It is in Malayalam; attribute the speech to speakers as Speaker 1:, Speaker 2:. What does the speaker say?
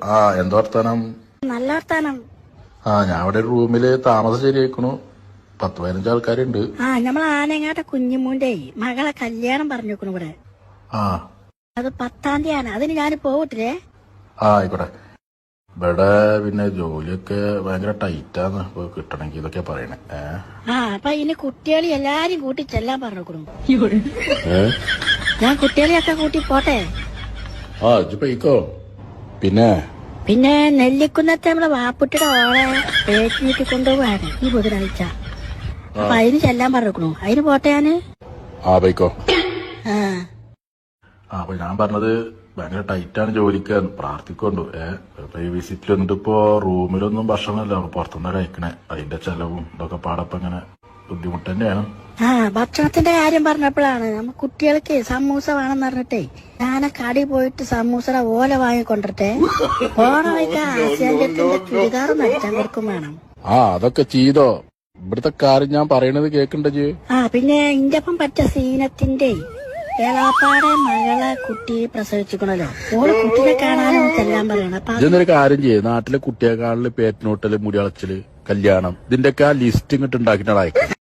Speaker 1: ആ എന്താ വർത്താനം?
Speaker 2: നല്ല വർത്താനം.
Speaker 1: ഞാൻ ഇവിടെ ഒരു റൂമില് താമസം ശരിയാക്കണു. 10-15 ആൾക്കാരുണ്ട്.
Speaker 2: നമ്മളെ ആനങ്ങാട്ടെ കുഞ്ഞിമൂന്റെ മകളെ കല്യാണം പറഞ്ഞേക്കണു ഇവിടെ.
Speaker 1: ആ
Speaker 2: അത് 10-ാം തീയതിയാണ്. അതിന് ഞാൻ പോകട്ടില്ലേ?
Speaker 1: ആയിക്കോട്ടെ. ഇവിടെ പിന്നെ ജോലിയൊക്കെ ഭയങ്കര ടൈറ്റാന്ന്. ഇപ്പൊ കിട്ടണമെങ്കിൽ ഇതൊക്കെ പറയണേ.
Speaker 2: അപ്പൊ ഇനി കുട്ടികളെ എല്ലാരും കൂട്ടി ചെല്ലാൻ പറഞ്ഞേക്കണു. ഞാൻ കുട്ടികളെയൊക്കെ കൂട്ടി പോട്ടെ.
Speaker 1: ഇജ്ജ് പോയിക്കോ. പിന്നെ
Speaker 2: നെല്ലിക്കുന്നത്തെ നമ്മളെ വാപ്പുട്ടിയുടെ ഓളെ പേറ്റിനീട്ടി കൊണ്ടുപോവാണ് ഈ ബുധനാഴ്ച. അപ്പൊ അതിന് ചെല്ലാൻ പറഞ്ഞേക്കണു. അതിന് പോട്ടെ ഞാന്.
Speaker 1: പോയിക്കോ. അപ്പൊ ഞാൻ പറഞ്ഞത് ഭയങ്കര ടൈറ്റാണ് ജോലിക്ക്. പ്രാർത്ഥിക്കൊണ്ടു. ഈ വിസിറ്റിൽ വന്നിട്ട് ഇപ്പോ റൂമിലൊന്നും ഭക്ഷണമല്ല, പുറത്തുനിന്ന് കഴിക്കണേ. അതിന്റെ ചെലവും ഇതൊക്കെ പാടപ്പം ഇങ്ങനെ ബുദ്ധിമുട്ട് തന്നെയാണ്.
Speaker 2: ഭക്ഷണത്തിന്റെ കാര്യം പറഞ്ഞപ്പോഴാണ് നമ്മ കുട്ടികൾക്ക് സമൂസ വേണമെന്ന് പറഞ്ഞിട്ടേ ഞാൻ കടി പോയിട്ട് സമൂസയുടെ ഓല വാങ്ങിക്കൊണ്ടിട്ടെ ഓണ വയ്ക്കാൻ ചുരിദാർ നടിച്ചാൻ കൊടുക്കും വേണം.
Speaker 1: അതൊക്കെ ചെയ്തോ. ഇവിടുത്തെ കാര്യം ഞാൻ പറയണത് കേക്കണ്ടേ?
Speaker 2: പിന്നെ ഇന്റപ്പം പറ്റ സീനത്തിന്റെ ഏളാപ്പാടെ മകളെ കുട്ടി പ്രസവിച്ചിക്കണല്ലോ. ഓള് കുട്ടിനെ കാണാനും ചെല്ലാൻ പറയണം.
Speaker 1: ഇതൊരു കാര്യം ചെയ്യും. നാട്ടിലെ കുട്ടിയെ കാണല്, പേറ്റിനോട്ടല്, മുടിയളച്ചില്, കല്യാണം, ഇതിന്റെയൊക്കെ ആ ലിസ്റ്റ് ഇങ്ങോട്ട് ഉണ്ടാക്കിയിട്ടാണ്